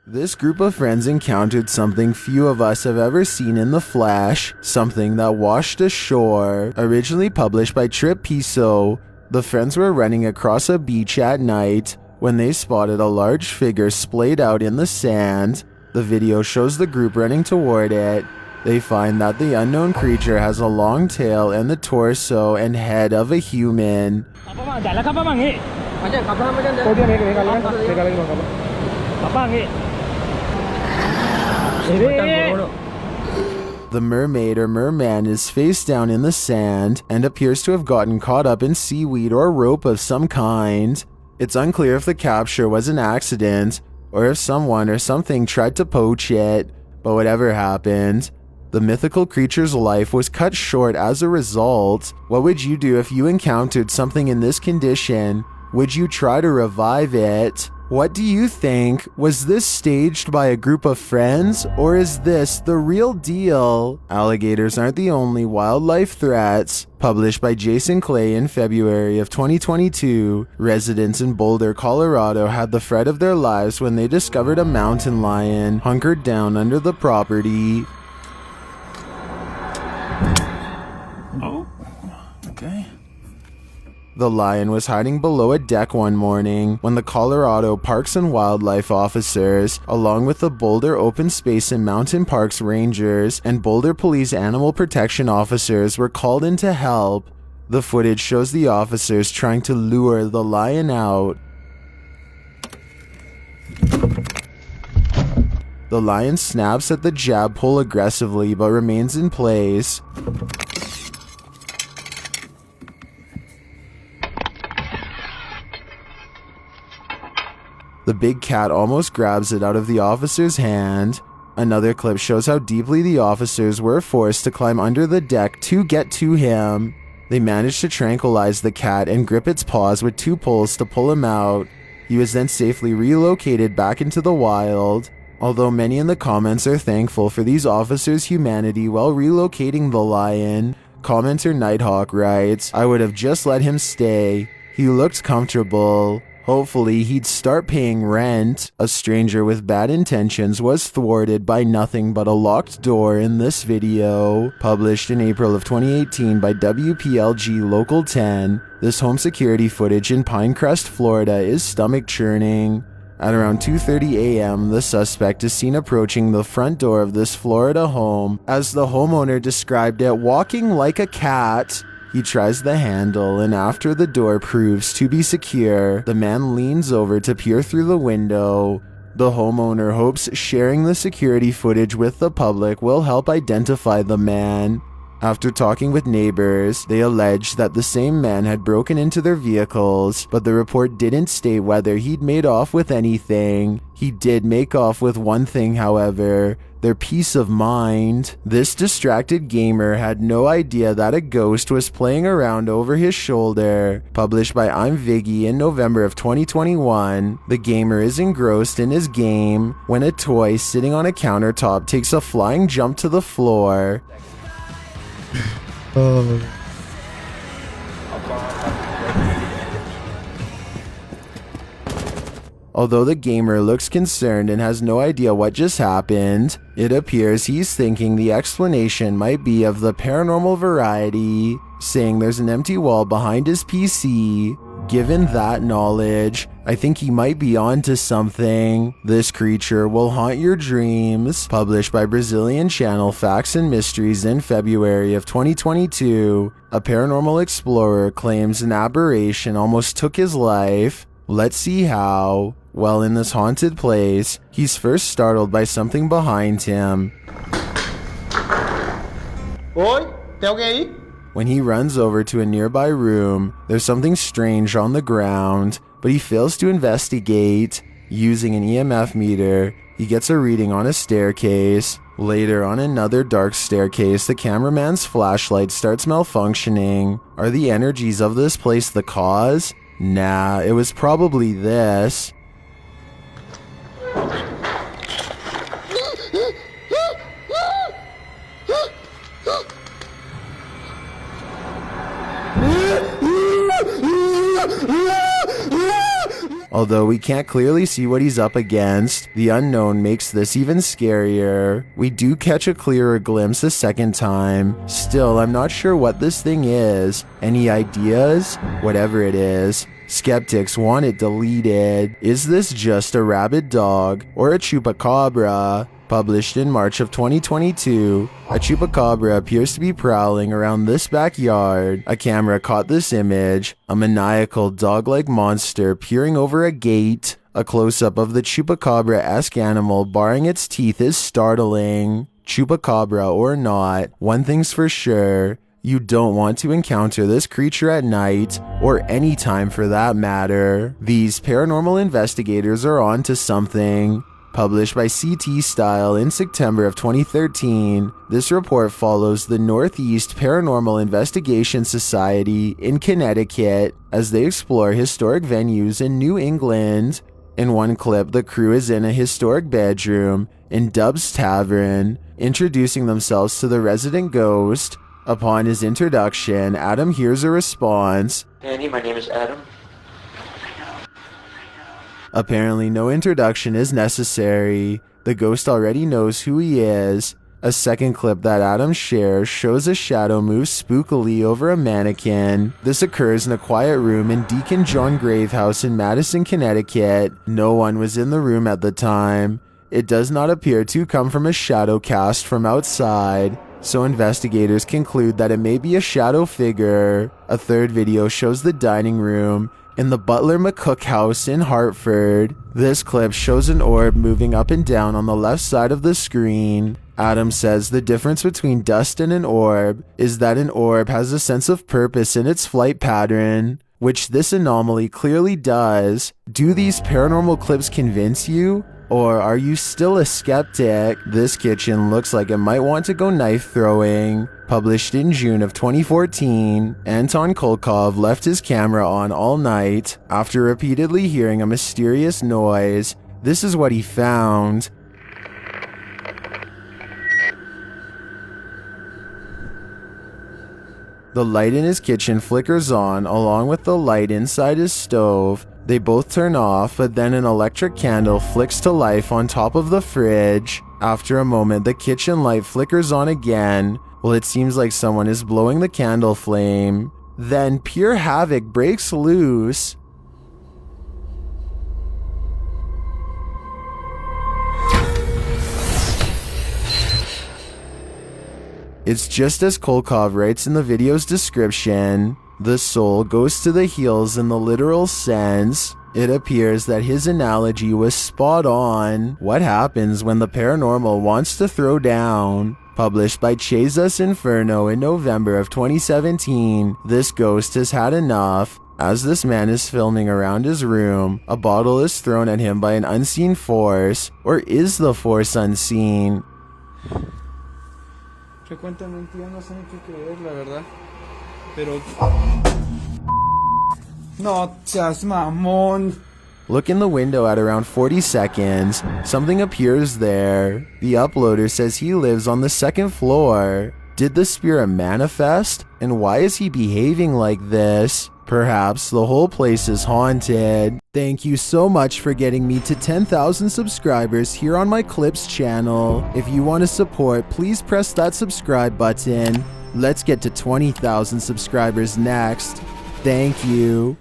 This group of friends encountered something few of us have ever seen in the flesh, something that washed ashore. Originally published by Trip Piso, the friends were running across a beach at night when they spotted a large figure splayed out in the sand. The video shows the group running toward it. They find that the unknown creature has a long tail and the torso and head of a human. The mermaid or merman is face down in the sand and appears to have gotten caught up in seaweed or rope of some kind. It's unclear if the capture was an accident or if someone or something tried to poach it, but whatever happened, the mythical creature's life was cut short as a result. What would you do if you encountered something in this condition? Would you try to revive it? What do you think? Was this staged by a group of friends, or is this the real deal? Alligators aren't the only wildlife threats. Published by Jason Clay in February of 2022, residents in Boulder, Colorado had the fright of their lives when they discovered a mountain lion hunkered down under the property. Oh, okay. The lion was hiding below a deck one morning when the Colorado Parks and Wildlife officers, along with the Boulder Open Space and Mountain Parks Rangers and Boulder Police Animal Protection officers, were called in to help. The footage shows the officers trying to lure the lion out. The lion snaps at the jab pole aggressively but remains in place. The big cat almost grabs it out of the officer's hand. Another clip shows how deeply the officers were forced to climb under the deck to get to him. They managed to tranquilize the cat and grip its paws with 2 poles to pull him out. He was then safely relocated back into the wild. Although many in the comments are thankful for these officers' humanity while relocating the lion, commenter Nighthawk writes, "I would have just let him stay. He looked comfortable. Hopefully he'd start paying rent." A stranger with bad intentions was thwarted by nothing but a locked door in this video. Published in April of 2018 by WPLG Local 10, this home security footage in Pinecrest, Florida is stomach churning. At around 2:30 a.m., the suspect is seen approaching the front door of this Florida home, as the homeowner described it, walking like a cat. He tries the handle, and after the door proves to be secure, the man leans over to peer through the window. The homeowner hopes sharing the security footage with the public will help identify the man. After talking with neighbors, they alleged that the same man had broken into their vehicles, but the report didn't state whether he'd made off with anything. He did make off with one thing, however: their peace of mind. This distracted gamer had no idea that a ghost was playing around over his shoulder. Published by I'm Viggy in November of 2021, the gamer is engrossed in his game when a toy sitting on a countertop takes a flying jump to the floor. Although the gamer looks concerned and has no idea what just happened, it appears he's thinking the explanation might be of the paranormal variety, saying there's an empty wall behind his PC. Given that knowledge, I think he might be onto something. This creature will haunt your dreams. Published by Brazilian channel Facts and Mysteries in February of 2022, a paranormal explorer claims an aberration almost took his life. Let's see how. While in this haunted place, he's first startled by something behind him. Oi, tem alguém aí? When he runs over to a nearby room, there's something strange on the ground, but he fails to investigate. Using an EMF meter, he gets a reading on a staircase. Later, on another dark staircase, the cameraman's flashlight starts malfunctioning. Are the energies of this place the cause? Nah, it was probably this. Although we can't clearly see what he's up against, the unknown makes this even scarier. We do catch a clearer glimpse a second time. Still, I'm not sure what this thing is. Any ideas? Whatever it is, skeptics want it deleted. Is this just a rabid dog or a chupacabra? Published in March of 2022, a chupacabra appears to be prowling around this backyard. A camera caught this image, a maniacal dog-like monster peering over a gate. A close-up of the chupacabra-esque animal baring its teeth is startling. Chupacabra or not, one thing's for sure. You don't want to encounter this creature at night, or any time for that matter. These paranormal investigators are on to something. Published by CT Style in September of 2013, this report follows the Northeast Paranormal Investigation Society in Connecticut as they explore historic venues in New England. In one clip, the crew is in a historic bedroom in Dub's Tavern, introducing themselves to the resident ghost. Upon his introduction, Adam hears a response. Andy, my name is Adam. Apparently, no introduction is necessary. The ghost already knows who he is. A second clip that Adam shares shows a shadow move spookily over a mannequin. This occurs in a quiet room in Deacon John Grave House in Madison, Connecticut. No one was in the room at the time. It does not appear to come from a shadow cast from outside, so investigators conclude that it may be a shadow figure. A third video shows the dining room in the Butler McCook House in Hartford. This clip shows an orb moving up and down on the left side of the screen. Adam says the difference between dust and an orb is that an orb has a sense of purpose in its flight pattern, which this anomaly clearly does. Do these paranormal clips convince you? Or are you still a skeptic? This kitchen looks like it might want to go knife throwing. Published in June of 2014, Anton Kolkov left his camera on all night after repeatedly hearing a mysterious noise. This is what he found. The light in his kitchen flickers on along with the light inside his stove. They both turn off, but then an electric candle flicks to life on top of the fridge. After a moment, the kitchen light flickers on again. Well, it seems like someone is blowing the candle flame. Then pure havoc breaks loose. It's just as Kolkov writes in the video's description. The soul goes to the heels in the literal sense. It appears that his analogy was spot on. What happens when the paranormal wants to throw down? Published by Chezas Inferno in November of 2017, this ghost has had enough. As this man is filming around his room, a bottle is thrown at him by an unseen force. Or is the force unseen? Frecuentemente no sé ni qué creer, la verdad. Pero... No seas mamón. Look in the window at around 40 seconds. Something appears there. The uploader says he lives on the second floor. Did the spirit manifest? And why is he behaving like this? Perhaps the whole place is haunted. Thank you so much for getting me to 10,000 subscribers here on my Clips channel. If you want to support, please press that subscribe button. Let's get to 20,000 subscribers next. Thank you.